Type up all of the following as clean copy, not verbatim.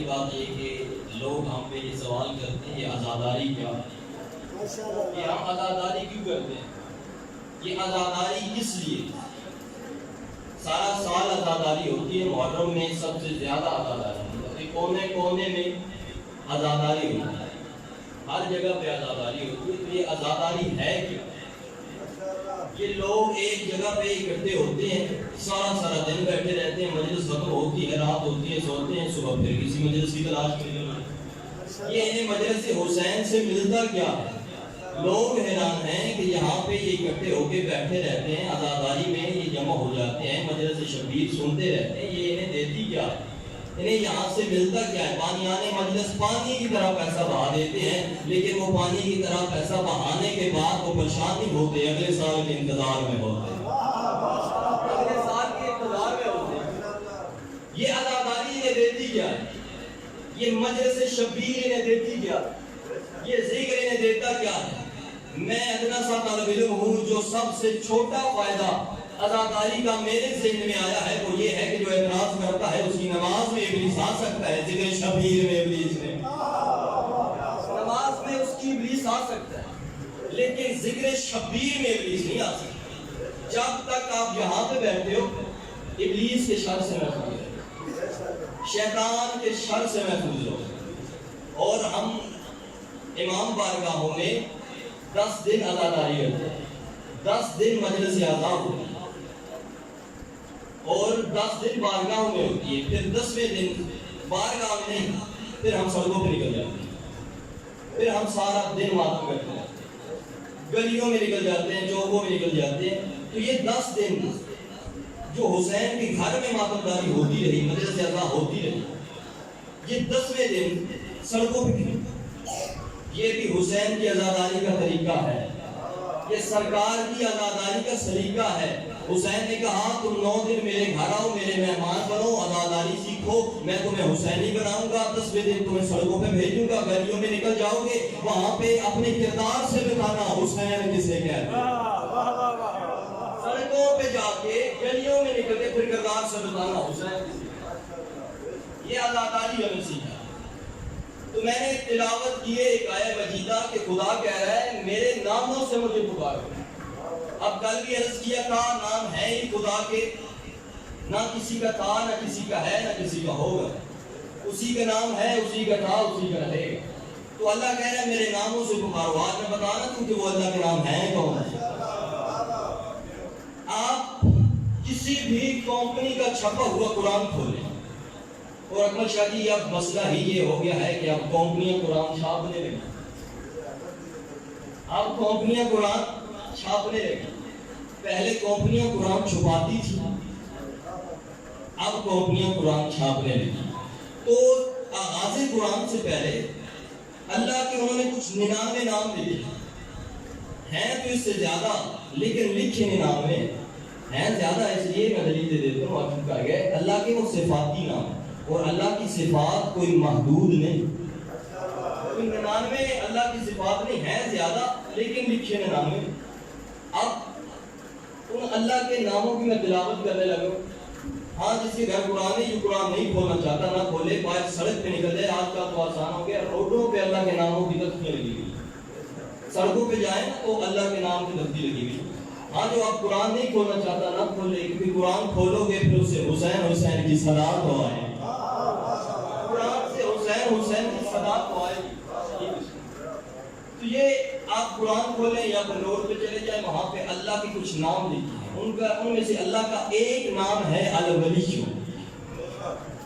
بات یہ کہ لوگ ہم پہ یہ سوال کرتے ہیں یہ عزاداری کیا ہے، یہ ہم عزاداری کیوں کرتے ہیں، یہ عزاداری کس لیے؟ سارا سال عزاداری ہوتی ہے، محرم میں سب سے زیادہ عزاداری ہوتی ہے، کونے کونے میں عزاداری ہوتی ہے، ہر جگہ پہ عزاداری ہوتی ہے۔ تو یہ عزاداری ہے کیا؟ یہ لوگ ایک جگہ پہ اکٹھے ہوتے ہیں، سارا دن بیٹھے رہتے ہیں، مجلس ختم ہوتی ہے، رات ہوتی ہے، سوتے ہیں، صبح پھر کسی مجلس کی تلاش کرتے ہیں۔ یہ انہیں مجلس حسین سے ملتا کیا ہے؟ لوگ حیران ہیں کہ یہاں پہ یہ اکٹھے ہو کے بیٹھے رہتے ہیں، عزاداری میں یہ جمع ہو جاتے ہیں، مجلس شبیر سنتے رہتے ہیں، یہ انہیں دیتی کیا ہے؟ انہیں یہاں سے ملتا کیا ہے؟ بانیان مجلس پانی کی طرح پیسہ بہا دیتے ہیں، لیکن وہ پانی کی طرح پیسہ بہانے کے بعد وہ پریشان نہیں ہوتے، اگلے سال کے انتظار میں ہوتے ہیں، اگلے سال کے انتظار میں ہوتے ہیں۔ یہ عزاداری انہیں دیتی کیا ہے؟ یہ مجلس شبیر انہیں دیتی کیا ہے؟ یہ ذکر انہیں دیتا کیا ہے؟ میں ادنا سا طالب علم ہوں، جو سب سے چھوٹا فائدہ عزاداری کا میرے ذہن میں آیا ہے وہ یہ ہے کہ جو اعتراض کرتا ہے اس کی نماز میں ابلیس آ سکتا ہے، ذکر شبیر میں ابلیس نے نماز میں اس کی ابلیس آ سکتا ہے، لیکن ذکر شبیر میں ابلیس نہیں آ سکتا۔ جب تک آپ یہاں پہ بیٹھے ہو ابلیس کے شر سے محفوظ رہو، شیطان کے شر سے محفوظ رہو۔ اور ہم امام بارگاہوں میں 10 دن عزاداری ہوتے ہیں، 10 دن مجلس عزا ہوتی ہے، اور 10 دن بارگاہوں میں ہوتی ہے، پھر 10ویں دن بارگاہ میں نہیں، پھر ہم سڑکوں پہ نکل جاتے ہیں، پھر ہم سارا دن ماتم کرتے ہیں، گلیوں میں نکل جاتے ہیں، چوکوں میں نکل جاتے ہیں۔ تو یہ 10 دن جو حسین کے گھر میں ماتمداری ہوتی رہی، مجلس عزا ہوتی رہی، یہ 10ویں دن سڑکوں پہ نکل، یہ بھی حسین کی عزاداری کا طریقہ ہے، یہ سرکار کی عزاداری کا سلیقہ ہے۔ حسین نے کہا تم 9 دن میرے گھر آؤ، میرے مہمان بنو، عزاداری سیکھو، میں تمہیں حسینی بناؤں گا، 10ویں دن تمہیں سڑکوں پہ بھیجوں گا، گلیوں میں نکل جاؤ گے، وہاں پہ اپنے کردار سے بتانا حسین کسے کہتے ہیں۔ سڑکوں پہ جا کے گلیوں میں نکل کے پھر کردار سے بتانا حسین کسے کہتے ہیں۔ یہ عزاداری ہمیں سیکھا۔ تو میں نے تلاوت کیے ایک آیت مجیدہ کہ خدا کہہ رہا ہے میرے ناموں سے مجھے پکارو۔ اب کل بھی عرض کیا تھا نام ہے ہی خدا کے، نہ کسی کا تھا، نہ کسی کا ہے، نہ کسی کا ہوگا، اسی کا نام ہے، اسی کا تھا، اسی کا رہے گا۔ تو اللہ کہہ رہا ہے میرے ناموں سے پکارو۔ آج میں بتانا کیونکہ وہ اللہ کے نام ہیں کون؟ آپ کسی بھی کمپنی کا چھپا ہوا قرآن کھولیں، اور اکمل شاہ جی اب مسئلہ ہی یہ ہو گیا ہے کہ اب کمپنیاں قرآن چھاپنے لگی، اب کمپنیاں قرآن چھاپنے لگی۔ پہلے کمپنیاں قرآن چھپاتی تھی، اب کمپنیاں قرآن چھاپنے لگی۔ تو آغاز قرآن سے پہلے اللہ کے انہوں نے کچھ 99 نام لکھے ہیں، تو اس سے زیادہ، لیکن لکھے 99 ہیں زیادہ، اس لیے میں دلیل دے دیتا ہوں۔ آپ کہا گیا اللہ کے وہ صفاتی نام، اور اللہ کی صفات کوئی محدود نہیں، 99 اللہ کی صفات نہیں ہیں زیادہ، لیکن لکھے 99۔ اب ان اللہ کے ناموں کی میں تلاوت کرنے لگا۔ ہاں جس کے گھر قرآن ہے جو قرآن نہیں کھولنا چاہتا نہ کھولے، باہر سڑک پہ نکل جائے، آج کا تو آسان ہو گیا، روڈوں پہ اللہ کے ناموں کی تختی لگی ہوئی، سڑکوں پہ جائیں تو اللہ کے نام کی تختی لگی ہوئی۔ ہاں جو آپ قرآن نہیں کھولنا چاہتا نہ کھولے، کیونکہ قرآن کھولو گے پھر اس سے حسین حسین کی صلات ہو آئے، قرآن سے حسین حسین کی صلات ہو آئے۔ تو یہ آپ قرآن کھولیں یا پھر روڈ پہ چلے جائیں، وہاں پہ اللہ کے کچھ نام لکھے ہیں، ان میں سے اللہ کا ایک نام ہے الولی۔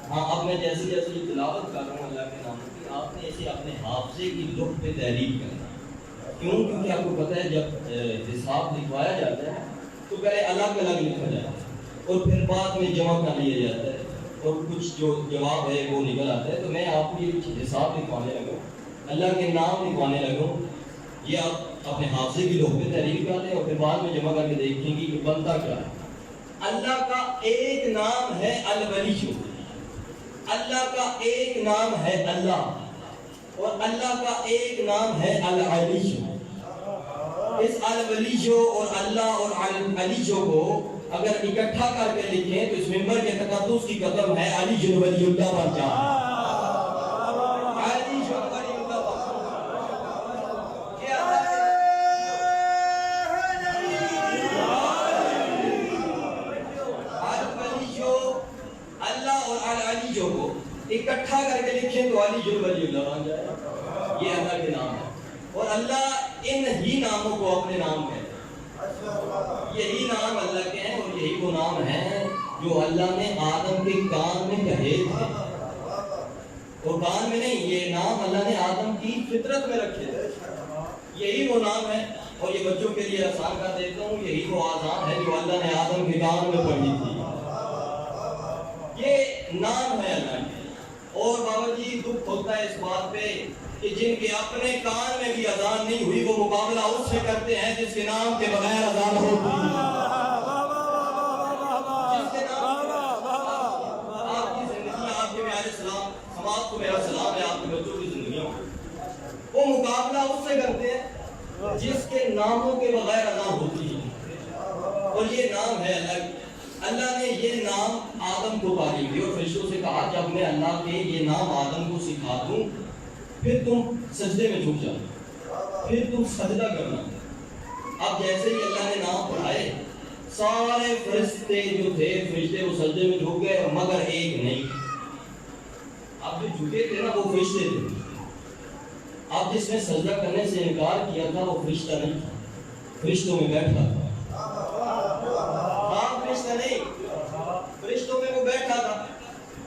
ہاں اب میں جیسے جیسے یہ تلاوت کر رہا ہوں اللہ کے ناموں کی، آپ نے اسے اپنے حافظے کی لوح پہ تحریر کرنا۔ کیوں؟ کیونکہ آپ کو پتہ ہے جب حساب لکھوایا جاتا ہے تو پہلے الگ الگ لکھا جاتا ہے اور پھر بعد میں جمع کر لیا جاتا ہے اور کچھ جو جواب ہے وہ نکل آتا ہے۔ تو میں آپ کو یہ حساب لکھوانے لگا، اللہ کے نام لکھوانے لگا، یہ آپ اپنے حافظے کی لوح پہ تحریر کر لیں اور پھر بعد میں جمع کر کے دیکھیں گے کہ بنتا کیا ہے۔ اللہ کا ایک نام ہے الولی، اللہ کا ایک نام ہے اللہ، اور اللہ کا ایک نام ہے العلی۔ اس الولی اور اللہ اور العلی کو اگر اکٹھا کر کے لکھیں تو اس ممبر کے تقدس کی قدم ہے علی ولی اللہ پر جان۔ اکٹھا کر کے لکھیں تو علی ولی اللہ بن جائے. یہ اللہ کے نام ہے اور اللہ ان ہی ناموں کو اپنے نام کہتے ہیں. یہی نام اللہ کے ہیں اور یہی وہ نام ہیں جو اللہ نے آدم کے کان میں کہے تھے. اور کان میں نہیں، یہ نام اللہ نے آدم کی فطرت میں رکھے تھے. یہی وہ نام ہے اور یہ بچوں کے لیے آسان کر دیتا ہوں، یہی وہ آزان ہے جو اللہ نے آدم کے کان میں پڑھی تھی. یہ نام ہے اللہ کے. اور بابا جی دکھ ہوتا ہے اس بات پہ کہ جن کے اپنے کان میں بھی اذان نہیں ہوئی وہ مقابلہ اس سے کرتے ہیں جس کے نام کے بغیر اذان ہوتی ہے. جس کے نام آپ کی زندگی، آپ کے میرے سلام، سماج کو میرا سلام ہے، آپ کے بچوں کی زندگیوں وہ مقابلہ اس سے کرتے ہیں جس کے ناموں کے بغیر اذان ہوتی ہے. اور یہ نام ہے اللہ. اللہ نے یہ نام آدم کو تعلیم دی اور فرشتوں سے کہا جب میں اللہ کے یہ نام آدم کو سکھا دوں پھر تم سجدے میں جھک جاؤ، پھر تم سجدہ کرنا. اب جیسے ہی اللہ نے نام پڑھائے سارے فرشتے جو تھے فرشتے وہ سجدے میں جھک گئے مگر ایک نہیں. اب جو جھکے تھے نا وہ فرشتے تھے. اب جس نے سجدہ کرنے سے انکار کیا تھا وہ فرشتہ نہیں تھا، فرشتوں میں بیٹھا تھا. فرشتہ نہیں، فرشتوں میں وہ بیٹھا تھا.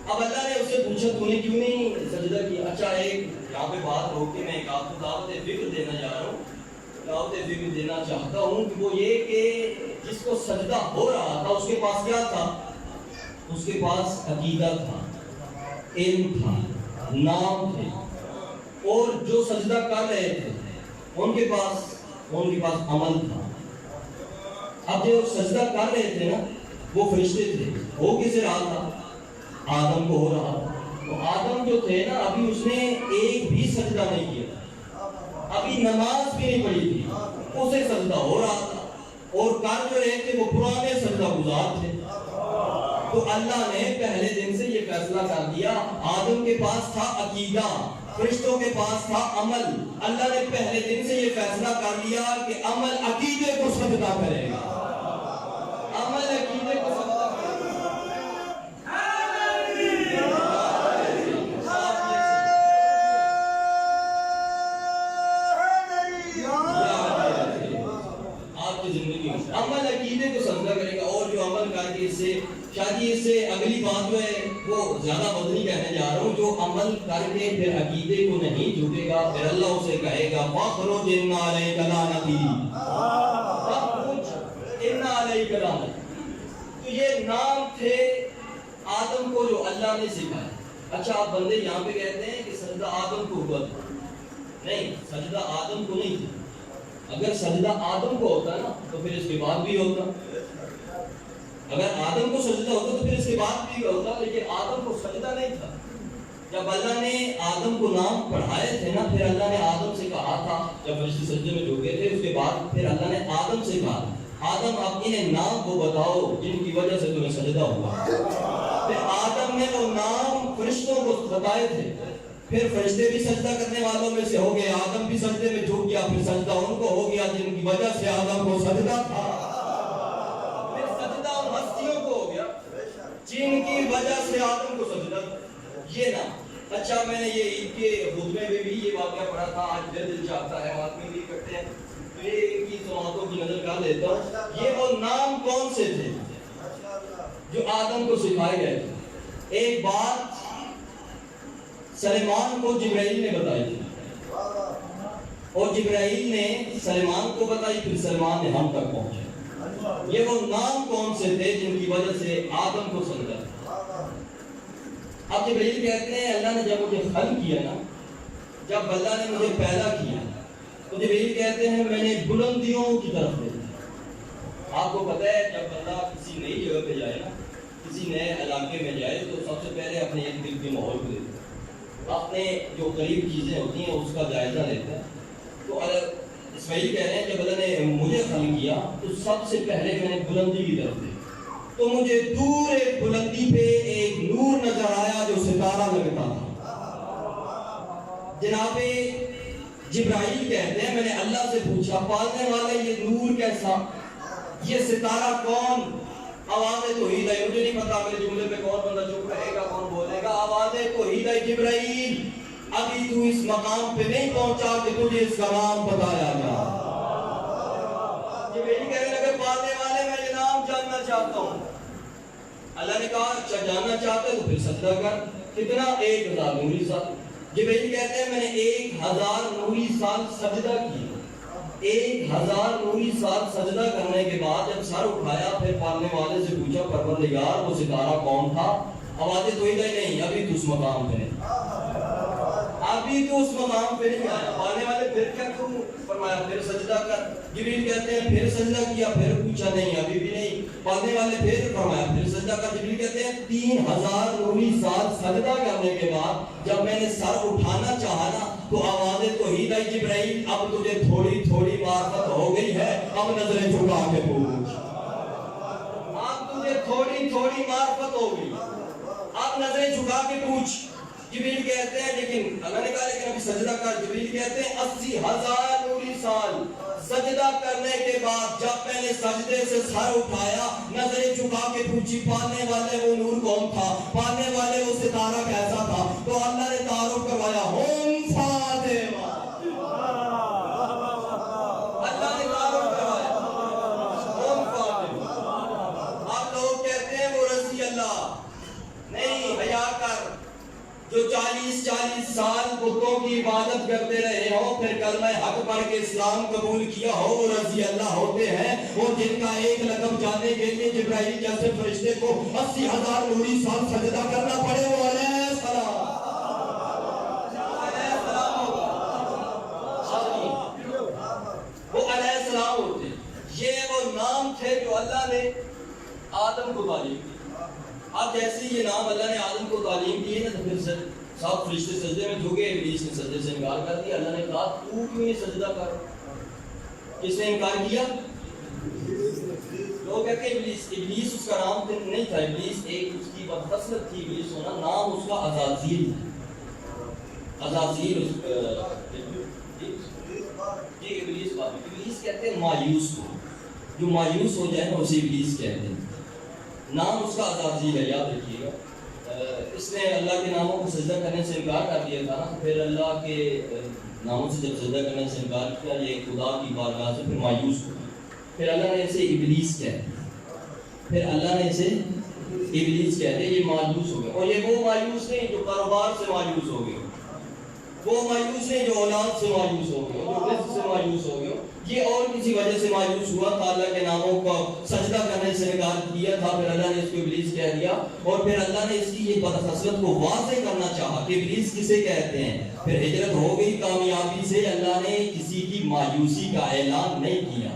اب اللہ نے اس سے پوچھا تو نے کیوں نہیں سجدہ کیا؟ اچھا ایک یہاں پہ بات روک کے میں ایک آپ کو دعوت فکر دینا جا رہا ہوں. دعوت فکر دینا چاہتا ہوں کہ وہ یہ کہ جس کو سجدہ ہو رہا تھا اس کے پاس کیا تھا؟ اس کے پاس عقیدہ تھا، علم تھا، نام تھے. اور جو سجدہ کر رہے تھے ان کے پاس عمل تھا. اب جو سجدہ کر رہے تھے نا وہ فرشتے تھے. ہو کسے رہا تھا؟ آدم کو ہو رہا تھا. تو آدم جو تھے نا ابھی اس نے ایک بھی سجدہ نہیں کیا، ابھی نماز بھی نہیں پڑھی تھی، اسے سجدہ ہو رہا تھا. اور کر جو رہے تھے وہ پرانے سجدہ گزار تھے. تو اللہ نے پہلے دن سے یہ فیصلہ کر دیا. آدم کے پاس تھا عقیدہ، فرشتوں کے پاس تھا عمل. اللہ نے پہلے دن سے یہ فیصلہ کر لیا کہ عمل عقیدے کو سجدہ کرے گا. عمل عقیدے کو سجدہ کرے گا. آپ کی زندگی میں عمل عقیدے کو سجدہ کرے گا. اور جو عمل کر کے اس سے شادی اس سے اگلی بات جو ہے وہ زیادہ وزنی کہنے جا رہا ہوں، جو عمل کر کے پھر عقیدے کو نہیں جھکے گا پھر اللہ اسے کہے گا فَاخْرُجْ إِنَّ عَلَيْكَ لَعْنَتِي. إِنَّ عَلَيْكَ لَعْنَتِي. تو یہ نام تھے آدم کو جو اللہ نے سکھایا. اچھا آپ بندے یہاں پہ کہتے ہیں کہ سجدہ آدم کو ہوا تھا. نہیں، سجدہ آدم کو نہیں تھا. اگر سجدہ آدم کو ہوتا نا تو پھر اس کے بعد بھی ہوتا. اگر آدم کو سجدہ ہوتا تو پھر اس کے بعد بھی ہوتا. لیکن آدم کو سجدہ نہیں تھا. جب اللہ نے آدم کو نام پڑھائے تھے نا پھر اللہ نے آدم سے کہا تھا جب فرشتے سجدے میں جھکے تھے اس کے بعد پھر اللہ نے آدم سے کہا آدم اب انہیں نام کو بتاؤ جن کی وجہ سے تمہیں سجدہ ہوا. پھر آدم نے وہ نام فرشتوں کو بتائے تھے. پھر فرشتے بھی سجدہ کرنے والوں میں سے ہو گئے. آدم بھی سجدے میں جھک گیا. پھر سجدہ ان کو ہو گیا جن کی وجہ سے آدم کو سجدہ تھا. جن کی وجہ سے آدم کو سجدہ یہ نا. اچھا میں نے یہ عید کے خطبے میں بھی یہ واقعہ پڑھا تھا. آج میرا دل چاہتا ہے آدمی بھی کرتے ہیں تو یہ کی سماعتوں کی نظر کر دیتا ہوں. یہ وہ نام کون سے تھے جو آدم کو سکھائے گئے تھے؟ ایک بات سلیمان کو جبرائیل نے بتائی تھی اور جبرائیل نے سلیمان کو بتائی پھر سلیمان نے ہم تک پہنچے. یہ وہ نام کون سے تھے جن کی وجہ سے آدم کو سجدہ. اب جبرائیل کہتے ہیں اللہ نے جب مجھے خلق کیا نا، جب اللہ نے مجھے پیدا کیا تو جبرائیل کہتے ہیں میں نے بلندیوں کی طرف دیکھا. آپ کو پتہ ہے جب اللہ کسی نئی جگہ پہ جائے نا، کسی نئے علاقے میں جائے تو سب سے پہلے اپنے ارد گرد کے ماحول کو دیکھتا ہے، اپنے جو قریب چیزیں ہوتی ہیں اس کا جائزہ لیتا ہے. تو اسماعیل کہہ رہے ہیں جب اللہ نے مجھے خلق کیا تو سب سے پہلے میں نے بلندی کی طرف دیکھا تو مجھے دور ایک بلندی پہ ایک نور نظر آیا جو ستارہ لگتا تھا. جناب جبرائیل کہتے ہیں میں نے اللہ سے پوچھا پالنے والے یہ نور کیسا، یہ ستارہ کون؟ آواز توحید ہے. مجھے نہیں پتا میرے جملے پہ کون بندہ چپ رہے گا کون بولے گا. آواز توحید گئے جبرائیل ابھی تو اس مقام پہ نہیں پہنچا کہ تجھے اس کا نام بتایا جا. جبرائیل کہنے لگے پالنے والے میں یہ نام جاننا چاہتا ہوں. اللہ نے کہا اچھا جاننا چاہتے تو پھر سجدہ کر. کتنا؟ 1000 نوری سال. جبرائیل کہتے ہیں میں نے 1000 نوری سال سجدہ کیا. 1000 نوری سال سجدہ کرنے کے بعد جب سر اٹھایا پھر پالنے والے سے پوچھا پروردگار وہ ستارہ کون تھا؟ آوازیں تو ہی نہیں، ابھی تو اس مقام پہ نہیں، ابھی تو اس مقام پہ نہیں آیا. پالنے والے پھر کیا کروں؟ فرمایا پھر سجدہ کر. جبریل کہتے ہیں پھر سجدہ کیا، پھر پوچھا نہیں ابھی بھی نہیں. پالنے والے پھر فرمایا پھر سجدہ کر. جبریل کہتے ہیں 3000 نوری سال سجدہ کرنے کے بعد جب میں نے سر اٹھانا چاہا نا تو آوازیں تو ہی نہیں. جبرائیل اب تجھے تھوڑی تھوڑی معرفت ہو گئی ہے، اب نظریں جھکا کے پوچھ. اب تجھے تھوڑی تھوڑی معرفت ہو گئی، اب نظریں جھکا کے پوچھ. جبریل کہتے ہیں لیکن اللہ نے کہا لیکن ابھی سجدہ کر. جبریل کہتے ہیں 80,000 نوری سال سجدہ کرنے کے بعد جب میں نے سجدے سے سر اٹھایا نظریں جھکا کے پوچھی پالنے والے وہ نور کون تھا، پالنے والے وہ ستارہ کیسا تھا، تو اللہ نے تعارف کروایا ہوم فاطمہ. اللہ نے تعارف کروایا ہوم فاطمہ. اب لوگ کہتے ہیں وہ رضی اللہ نہیں، حیا کر. جو 40 سال بتوں کی عبادت کرتے رہے ہو پھر کلمہ حق پڑھ کے اسلام قبول کیا ہو وہ رضی اللہ ہوتے ہیں. وہ جن کا ایک لقب جاننے کے لیے جبرائیل جیسے فرشتے کو 80,000 نوری سال سجدہ کرنا پڑے وہ علیہ السلام ہوگا. وہ علیہ السلام ہوتے ہیں. یہ وہ نام تھے جو اللہ نے آدم کو تعلیم دی. اب جیسے یہ نام اللہ نے آدم کو تعلیم دی ہے نا تو پھر سب فرشتے سجدے میں جھکے. ابلیس نے سجدے سے انکار کر دیا. اللہ نے کہا تو کیوں نہیں سجدہ کر؟ کس نے انکار کیا؟ لوگ کہتے ہیں ابلیس اس کا نام نہیں تھا. ابلیس ایک اس کی بدخصلت تھی ابلیس ہونا. نام اس کا عزازیل تھا. عزازیل ابلیس کہتے ہیں مایوس کو، جو مایوس ہو جائے نا اسے ابلیس کہتے ہیں. نام اس کا عزازیل ہے، یاد رکھیے گا. اس نے اللہ کے ناموں کو سجدہ کرنے سے انکار کر دیا تھا نا. پھر اللہ کے ناموں سے جب سجدہ کرنے سے انکار کیا یہ خدا کی بارگاہ سے پھر مایوس ہو گیا. پھر اللہ نے اسے ابلیس کہہ دیا. پھر اللہ نے اسے ابلیس کہہ دیا. یہ مایوس ہو گیا. اور یہ وہ مایوس نہیں جو کاروبار سے مایوس ہو گئے، وہ مایوس نہیں جو اولاد سے مایوس ہو گئے، جو رزق سے مایوس ہو گئے. یہ اور کسی وجہ سے مایوس ہوا تھا، اللہ کے ناموں کو سجدہ کرنے سے انکار کیا تھا. پھر اللہ نے اس کو ابلیس کہہ دیا. اور پھر اللہ نے اس کی یہ بدخصلت کو واضح کرنا چاہا کہ ابلیس کسے کہتے ہیں. پھر ہجرت ہو گئی کامیابی سے. اللہ نے کسی کی مایوسی کا اعلان نہیں کیا.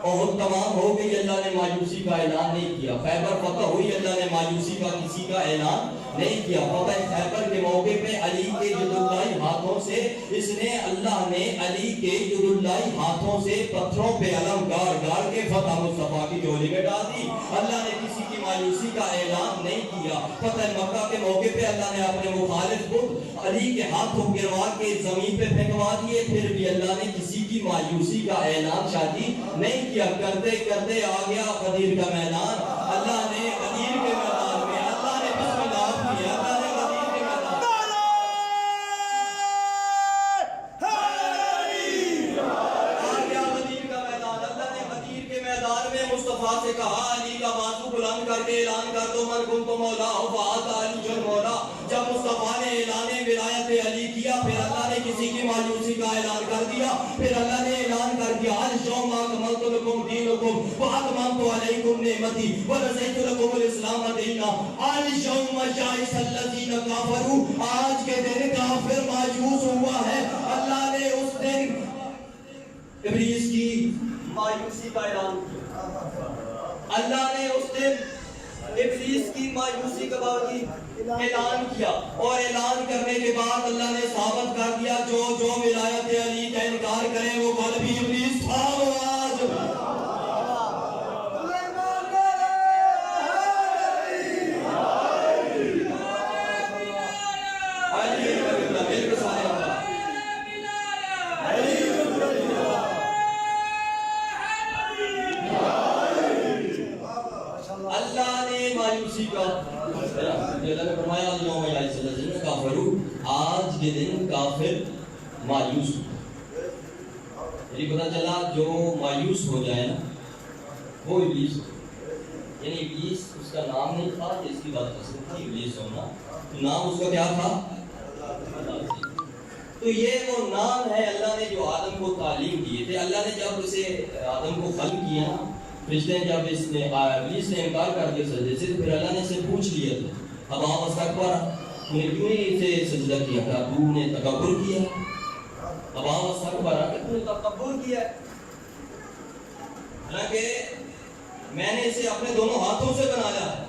اور تمام ہو گئی، اللہ نے مایوسی کا اعلان نہیں کیا. خیبر فتح ہوئی، اللہ نے مایوسی کا کسی کا اعلان نہیں کیا. فتح خیبر کے موقع پہ علی کے جدولائی ہاتھوں سے اللہ نے علی کے جدولائی ہاتھوں سے پتھروں پہ علم گاڑ گاڑ کے فتح مصطفیٰ کی جھولی میں ڈال دی. اللہ نے کسی کی مایوسی کا اعلان نہیں کیا. فتح مکہ کے موقع پہ اللہ نے اپنے مخالف بت علی کے ہاتھوں گروا کے زمین پہ پھینکوا دیے. پھر بھی اللہ نے کسی کی مایوسی کا اعلان شادی نہیں کیا. کرتے کرتے آ گیا غدیر کا میدان. اللہ نے غدیر کے میدان میں اللہ نے بسم اللہ کیا. اللہ نے غدیر کے میدان آ گیا غدیر کا میدان. اللہ نے غدیر کے میدان میں مصطفیٰ سے کہا علی کا بازو بلند کر کے اعلان کر دو من کنت مولا فاعت علی جن مولا. جب مصطفیٰ نے اعلان ولایت علی کیا پھر اللہ نے کسی کی مایوسی کا اعلان کر دیا. پھر اللہ نے اعلان کر دیا اليوم اکملت لکم دینکم واتممت علیکم نعمتی ورضیت لکم الاسلام دینا. اليوم یئس الذین کفروا. آج کے دن کافر مایوس ہوا ہے. اللہ نے اس دن ابلیس کی مایوسی کا اعلان کیا. اللہ نے اس دن ابلیس کی مایوسی کا اعلان کیا. اور اعلان کرنے کے بعد اللہ نے ثابت کر دیا جو جو ولایت علی کا انکار کرے وہ قلبی ابلیس تھا. اللہ نے مایوسی کا اللہ نے فرمایا اليوم یئس الذین کفروا آج کے دن کافر مایوس ہو، یعنی پتہ چلا جو مایوس ہو جائے نا وہ ابلیس ہو، یعنی ابلیس اس کا نام نہیں تھا کہ اس کی بات پسند تھی ابلیس ہونا، تو نام اس کا کیا تھا؟ تو یہ وہ نام ہے اللہ نے جو آدم کو تعلیم دیے تھے۔ اللہ نے جب اسے آدم کو خلق کیا نا، فرشتے نے جب ابلیس نے انکار کر دیا سجدے سے، تو پھر اللہ نے اسے پوچھ لیا تھا اب آپ استکبر، تو نے کیوں نہیں اسے سجدہ کیا تھا؟ تو نے تکبر کیا، اب آپ استکبر کہ تو نے تکبر کیا، حالانکہ میں نے اسے اپنے دونوں ہاتھوں سے بنایا ہے۔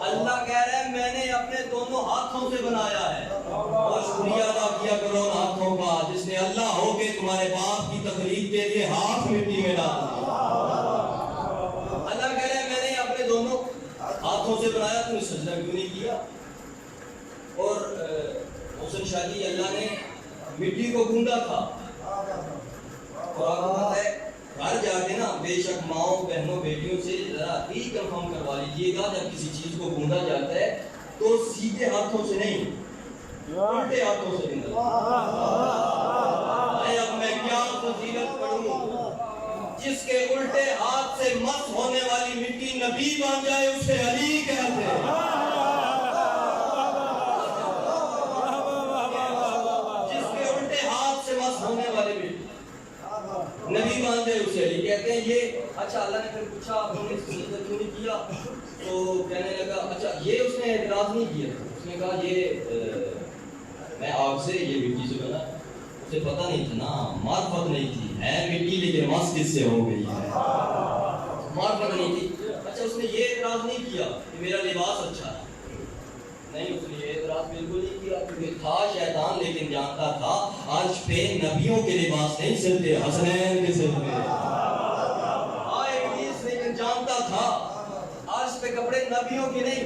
اللہ کہہ رہا ہے میں نے اپنے دونوں ہاتھوں سے بنایا ہے، اور شکریہ ادا کیا کرو ان ہاتھوں کا جس نے اللہ ہو کے تمہارے باپ کی تخلیق کے لیے ہاتھ مٹی میں ڈال دیا۔ اللہ کہہ رہا ہے میں نے اپنے دونوں ہاتھوں سے بنایا، تم نے سجدہ کیوں نہیں کیا؟ اور حسن شادی اللہ نے مٹی کو گوندا تھا، اور آپ کو پتہ ہے گھر جا کے نا بے شک ماؤں بہنوں بیٹیوں سے ذرا ہی کنفرم کروا لیجیے گا جب کسی چیز کو گوندا جاتا ہے تو سیدھے ہاتھوں سے نہیں، الٹے ہاتھوں سے گوندا۔ اب میں کیا فضیلت پڑھوں، جس کے الٹے ہاتھ سے مس ہونے والی مٹی نبی بن جائے اسے علی کہتے ہیں۔ جس کے الٹے ہاتھ سے مس ہونے والی مٹی نبی باندھے اسے علی کہتے ہیں۔ یہ اچھا اللہ نے پھر پوچھا آپ نے سجدہ کیوں نہیں کیا؟ تو کہنے لگا اچھا یہ اس نے اعتراض نہیں کیا، اس نے کہا یہ میں آگ سے یہ مٹی سے بنا، اسے پتہ نہیں تھا نا، معرفت نہیں تھی، ہے مٹی لیکن مس کس سے ہو گئی ہے، معرفت نہیں تھی۔ اچھا اس نے یہ اعتراض نہیں کیا کہ میرا لباس اچھا ہے، نہیں اس نے یہ اعتراض بالکل نہیں کیا، کیونکہ تھا شیطان لیکن جانتا تھا عرش پہ نبیوں کے لباس نہیں سلتے، حسنین کے سلتے۔ ابلیس لیکن جانتا تھا عرش پہ کپڑے نبیوں کی نہیں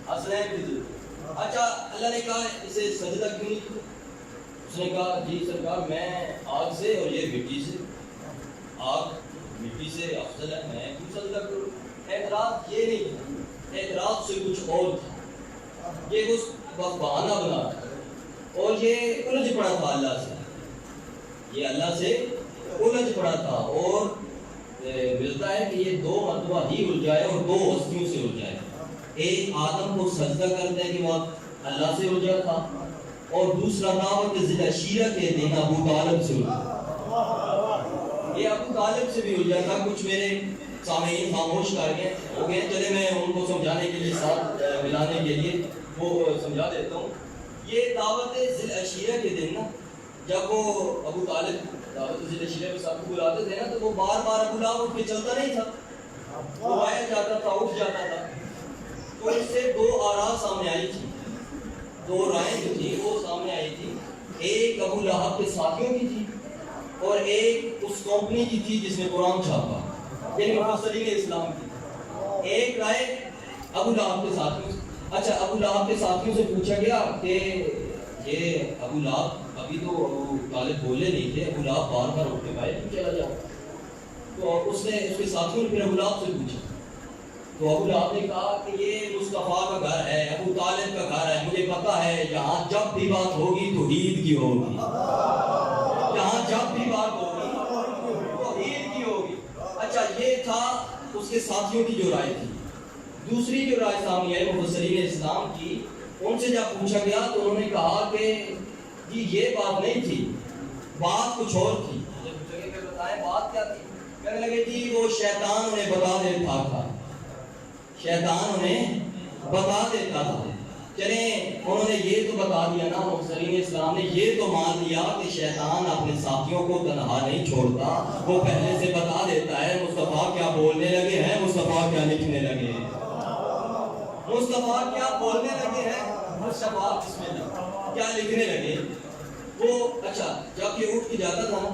حسنین کے سلتے۔ اچھا اللہ نے کہا اسے سجدہ کیوں نہیں کیا؟ اس نے کہا جی سرکار میں آگ سے اور یہ مٹی سے، آگ مٹی سے افضل ہے، میں کیوں سجدہ کروں؟ اعتراض یہ نہیں تھا، اعتراض سے کچھ اور تھا، یہ اس وقت بہانہ بنا تھا، اور یہ الجھ پڑا تھا اللہ سے، یہ اللہ سے الجھ پڑا تھا، اور ملتا ہے کہ یہ دو مرتبہ ہی الجھا ہے اور دو ہستیوں سے الجھا ہے۔ ایک آدم کو سجدہ کرنے کے بعد اللہ سے الجھا تھا، اور دوسرا دعوت ذی العشیرہ کے دن ابو طالب سے الجھا، یہ ابو طالب سے بھی الجھا تھا۔ کچھ میرے سامعین خاموش کر گئے ہو گئے، چلے میں ان کو سمجھانے کے لیے ساتھ ملانے کے لیے وہ سمجھا دیتا ہوں۔ یہ دعوت ذی العشیرہ کے دن نا جب وہ ابو طالب دعوت ذی العشیرہ میں سب کو بلاتے تھے نا، تو وہ بار بار ابو لہب اٹھ کے چلتا نہیں تھا، وہ آیا جاتا تھا، اٹھ جاتا تھا، تو اس سے دو آراء سامنے آئی تھی، دو رائیں جو تھی وہ سامنے آئی تھی، ایک ابو لہب کے ساتھیوں کی تھی اور ایک اس کمپنی کی تھی جس نے قرآن چھاپا، یعنی مفسرین اسلام کی۔ ایک رائے ابو لہب کے ساتھیوں سے، اچھا ابو لہب کے ساتھیوں سے پوچھا گیا کہ یہ ابو لہب ابھی تو ابو طالب بولے نہیں تھے، ابو لہب بار بار اٹھ کے گئے کیوں چلا جاؤ؟ تو اس نے اس کے ساتھیوں نے پھر ابو لہب سے پوچھا، تو ابو لہب نے کہا کہ یہ مصطفیٰ کا گھر ہے، ابو طالب کا گھر ہے، مجھے پتا ہے یہاں جب بھی بات ہوگی توحید کی ہوگی، یہاں جب بھی بات ہوگی توحید کی ہوگی۔ اچھا یہ تھا اس کے ساتھیوں کی جو رائے تھی۔ دوسری جو رائے سامنے آئی مفسرین اسلام کی، ان سے جب پوچھا گیا تو انہوں نے کہا کہ جی یہ بات نہیں تھی، بات کچھ اور تھی۔ جب پوچھا کہ بتائیں بات کیا تھی؟ کہنے لگے جی وہ شیطان انہیں بتا دیتا تھا، شیطان انہیں بتا دیتا تھا۔ چلیں انہوں نے یہ تو بتا دیا نا، مفسرین اسلام نے یہ تو مان لیا کہ شیطان اپنے ساتھیوں کو تنہا نہیں چھوڑتا، وہ پہلے سے بتا دیتا ہے مصطفیٰ کیا بولنے لگے ہیں، مصطفیٰ کیا لکھنے لگے ہیں، مصطفیٰ کیا بولنے لگے ہیں، مصطفیٰ بسم اللہ کیا لکھنے لگے وہ۔ اچھا جب یہ اٹھ کے جاتا تھا نا،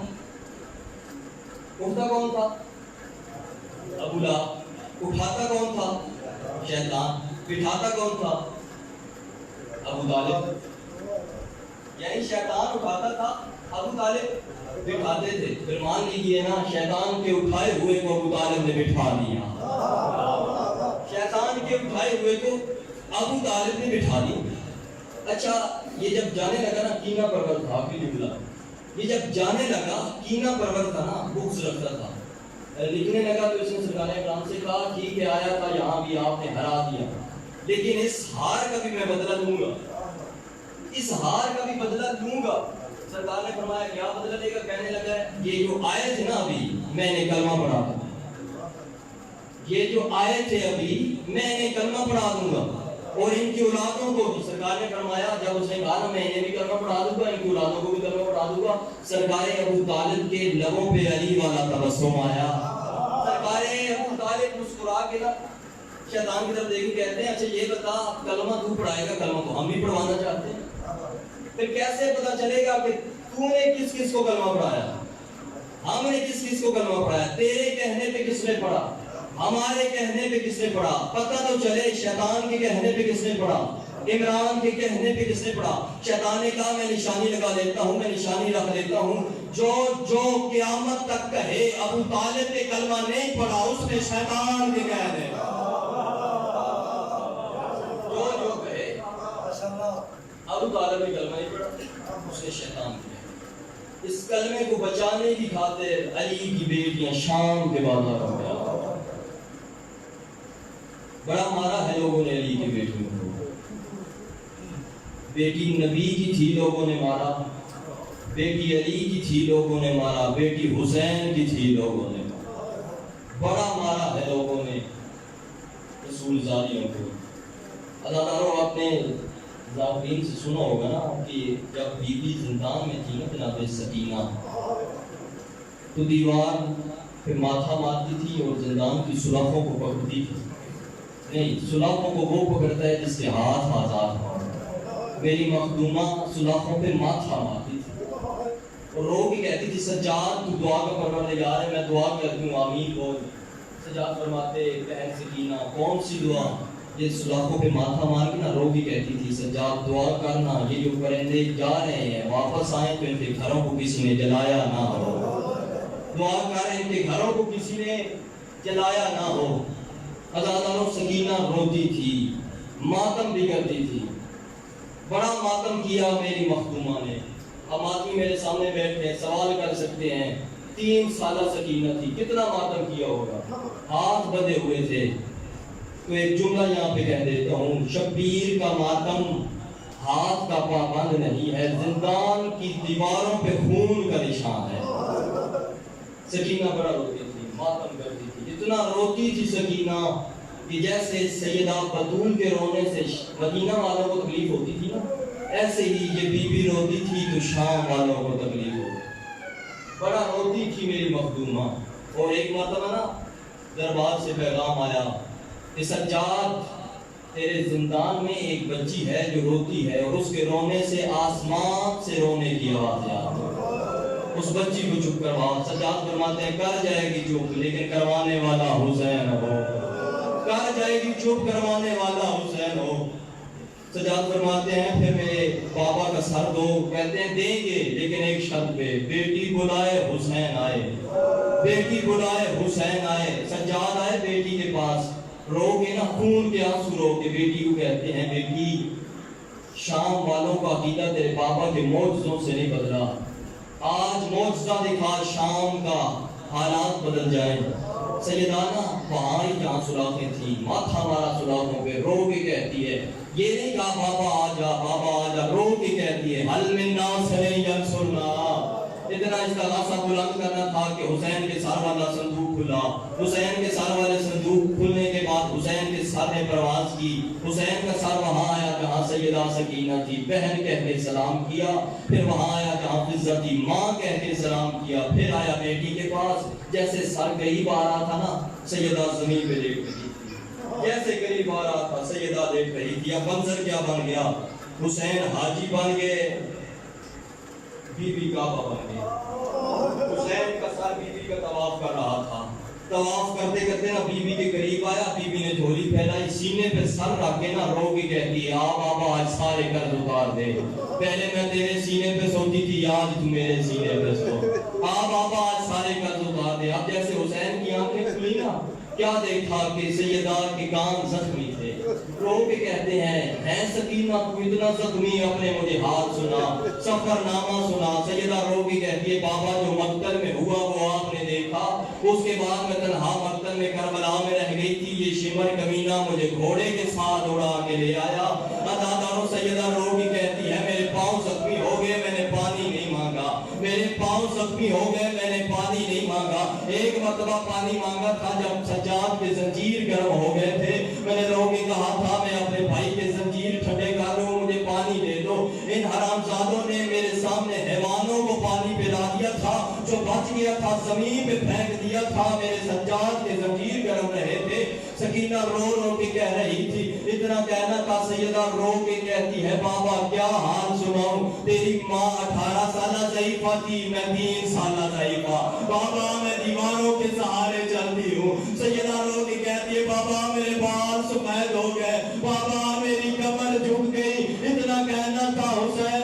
اٹھتا کون تھا؟ ابو لہب۔ اٹھاتا کون تھا؟ شیطان۔ بٹھاتا کون تھا؟ ابو طالب۔ یعنی شیطان اٹھاتا تھا، ابو طالب بٹھاتے تھے۔ پھر مان لیجیے نا شیطان کے اٹھائے ہوئے کو ابو طالب نے بٹھا دیا، شیطان کے اٹھائے ہوئے کو ابو طالب نے بٹھا دی۔ اچھا یہ جب جانے لگا نا کینہ پرور تھا، آخری جملہ، یہ جب جانے لگا کینہ پرور تھا نا، بغض رکھتا تھا، لکھنے لگا تو اس نے سرکار اکرام سے کہا ٹھیک ہے آیا تھا یہاں بھی آپ نے ہرا دیا، لیکن اس ہار کا بھی میں بدلہ لوں گا، اس ہار کا بھی بدلہ لوں گا۔ سرکار نے فرمایا کیا بدلہ لے گا؟ کہنے لگا یہ جو آئے تھے نا ابھی میں نے کلمہ پڑھا دوں، یہ جو آئے تھے ابھی میں نے کلمہ پڑھا دوں گا، اور ان کی اولادوں کو بھی۔ سرکار نے فرمایا جب اس نے کہا نا میں انہیں بھی کلمہ پڑھا دوں گا، ان کی اولادوں کو بھی کلمہ پڑھا دوں گا، سرکار ابو طالب کے لبوں پہ علی والا تبسم آیا۔ سرکار ابو طالب مسکرا کے نا شیطان کی طرف دیکھ کے کہتے ہیں اچھا یہ بتا کلمہ تو پڑھائے گا، کلمہ تو ہم بھی پڑھوانا چاہتے ہیں، پھر کیسے پتا چلے گا کہ تو نے کس کس کو کلمہ پڑھایا، ہم نے کس کس کو کلمہ پڑھایا، تیرے کہنے پہ کس نے پڑھا، ہمارے کہنے پہ کس نے پڑھا، پتہ تو چلے شیطان کے کہنے پہ کس نے پڑھا، عمران کے کہنے پہ کس نے پڑھا۔ شیطان نے کہا میں نشانی لگا لیتا ہوں، میں نشانی رکھ لیتا ہوں، جو قیامت تک کہے ابو طالب نے کلمہ نہیں پڑھا اس نے شیطان کے کہہ دے، جو کہے ابو طالب نے کلمہ نہیں پڑھا اس نے شیطان کے۔ اس کلمے کو بچانے کی خاطر علی کی بیٹیاں شام کے بازار میں گیا، بڑا مارا ہے لوگوں نے علی کی بیٹیوں کو، بیٹی نبی کی تھی لوگوں نے مارا، بیٹی علی کی تھی لوگوں نے مارا، بیٹی حسین کی تھی لوگوں نے مارا، بڑا مارا ہے لوگوں نے رسول زادیوں کو۔ اداداروں آپ نے ذاکرین سے سنا ہوگا نا کہ جب بی بی زندان میں تھی نا جناب سکینہ، تو دیوار پہ ماتھا مارتی تھی اور زندان کی سلاخوں کو پکڑتی تھی، نہیں سلاخوں کو وہ پکڑتا ہے جس کے ہاتھ آزاد ہو، میری مخدومہ سلاخوں پہ ماتھا مارتی تھی اور رو کے کہتی تھی سجاد تو دعا کا پروردگار ہے، میں دعا کرتی ہوں آمین بول۔ سجاد فرماتے بہن سکینہ کون سی دعا؟ یہ سلاخوں پہ ماتھا مار کے نہ رو کے کہتی تھی سجاد دعا کرنا یہ جو پرندے جا رہے ہیں واپس آئیں تو ان کے گھروں کو کسی نے جلایا نہ ہو، دعا کر ان کے گھروں کو کسی نے جلایا نہ ہو۔ عزاداروں سکینہ روتی تھی، ماتم بھی کرتی تھی، بڑا ماتم کیا میری مخدومہ نے۔ ہم آدمی میرے سامنے بیٹھے ہیں سوال کر سکتے ہیں 3 سالہ سکینہ تھی کتنا ماتم کیا ہوگا، ہاتھ بدے ہوئے تھے۔ تو ایک جملہ یہاں پہ کہہ دیتا ہوں، شبیر کا ماتم ہاتھ کا پابند نہیں ہے، زندان کی دیواروں پہ خون کا نشان ہے۔ سکینہ بڑا روتی تھی، ماتم کرتی تھی، اتنا روتی تھی سکینہ کہ جیسے سیدہ بطول کے رونے سے مدینہ والوں کو تکلیف ہوتی تھی نا، ایسے ہی یہ بی بی روتی تھی تو شام والوں کو تکلیف ہوتی، بڑا روتی تھی میری مخدومہ۔ اور ایک مرتبہ نا دربار سے پیغام آیا کہ سجاد تیرے زندان میں ایک بچی ہے جو روتی ہے اور اس کے رونے سے آسمان سے رونے کی آواز آتی ہے، اس بچی کو چپ کروا۔ سجاد فرماتے ہیں کر جائے گی چپ لیکن کروانے والا حسین ہو، کر جائے گی چپ کروانے والا حسین ہو۔ سجاد فرماتے ہیں پھر میرے بابا کا سر دو، کہتے ہیں دیں گے لیکن ایک شرط پہ، بیٹی بلائے حسین آئے، بیٹی بلائے حسین آئے۔ سجاد آئے بیٹی کے پاس، رو کے نا خون کے آنسو رو کے بیٹی کو کہتے ہیں بیٹی شام والوں کا عقیدہ تیرے بابا کے معجزوں سے نہیں بدلا، آج معجزہ دکھا شام کا حالات بدل جائیں۔ سیدانہ وہاں ہی جہاں سلاخیں تھیں ماتھا مارا سلاخوں پہ، رو کے کہتی ہے، یہ نہیں کہا بابا آ جا بابا آ جا، رو کے کہتی ہے حل من ناصر ینصرنا۔ اتنا استغاثہ بلند کرنا تھا کہ حسین کے سر والا صندوق کھلا، حسین کے سر والے صندوق کھلنے کے بعد حسین کے سر نے پرواز کی، حسین کا سر وہاں آیا جہاں سیدہ سکینہ تھی، بہن کہہ کے سلام کیا، پھر وہاں آیا جہاں فضہ تھی، ماں کہہ کے سلام کیا، پھر آیا بیٹی کے پاس، جیسے سر قریب آ رہا تھا نا سیدہ زمین پہ لیٹ رہی تھی، جیسے قریب آ رہا تھا سیدہ لیٹ رہی تھی۔ اب منظر کیا بن گیا، حسین حاجی بن گئے، بی بی کعبہ بن گئی، حسین کا سر بی بی کا طواف کر رہا تھا، طواف کرتے کرتے نا بی بی کے قریب آیا، بی بی نے جھولی پھیلائی، سینے پہ سر رکھ کے نا رو کے کہتی ہے آ بابا آج سارے قرض اتار دے، پہلے میں تیرے سینے پہ سوتی تھی آج تو میرے سینے پہ سو، آ بابا آج سارے قرض اتار دے۔ اب جیسے حسین کی آنکھیں کھلی نا کیا دیکھا کہ سیدہ کے کان زخمی تھے، رو کے کہتے ہیں سکینہ تو اتنا زخمی اپنے مجھے حال سنا، سفر نامہ سنا۔ سیدہ رو کے کہتی ہے بابا جو مقتل میں ہوا وہ آپ نے دیکھا، اس کے بعد میں تنہا مقتل میں کربلا میں رہ گئی تھی، یہ شمر کمینہ مجھے گھوڑے کے ساتھ اڑا کے لے آیا۔ اداداروں سیدہ رو کی کہتی ہے میرے پاؤں زخمی ہو گئے، میں نے پانی نہیں مانگا، میرے پاؤں زخمی ہو گئے، میں نے پانی نہیں مانگا۔ ایک مرتبہ پانی مانگا تھا جب سجاد کے زنجیر گرم ہو گئے تھے، میں نے رو کے کہا تھا میں اپنے بھائی کے زنجیر ٹھنڈے کر لوں، مجھے پانی دے دو۔ ان حرامزادوں نے میرے سامنے حیوانوں کو پانی پلا دیا تھا، جو بچ گیا تھا زمین پہ پھینک دیا تھا، میرے سجاد کے زنجیر گرم رہے تھے۔ سکینہ رو رو کے کہہ رہی تھی، اتنا کہنا تھا سیدہ رو کے کہتی ہے بابا کیا حال سناؤں، تیری ماں 18 سالہ ضعیفہ تھی، میں 3 سالہ ضعیفہ، بابا میں دیواروں کے سہارے چلتی ہوں۔ سیدہ رو کے کہتی ہے بابا میرے بال سفید ہو گئے، بابا میری کمر جھک گئی۔ اتنا کہنا تھا حسین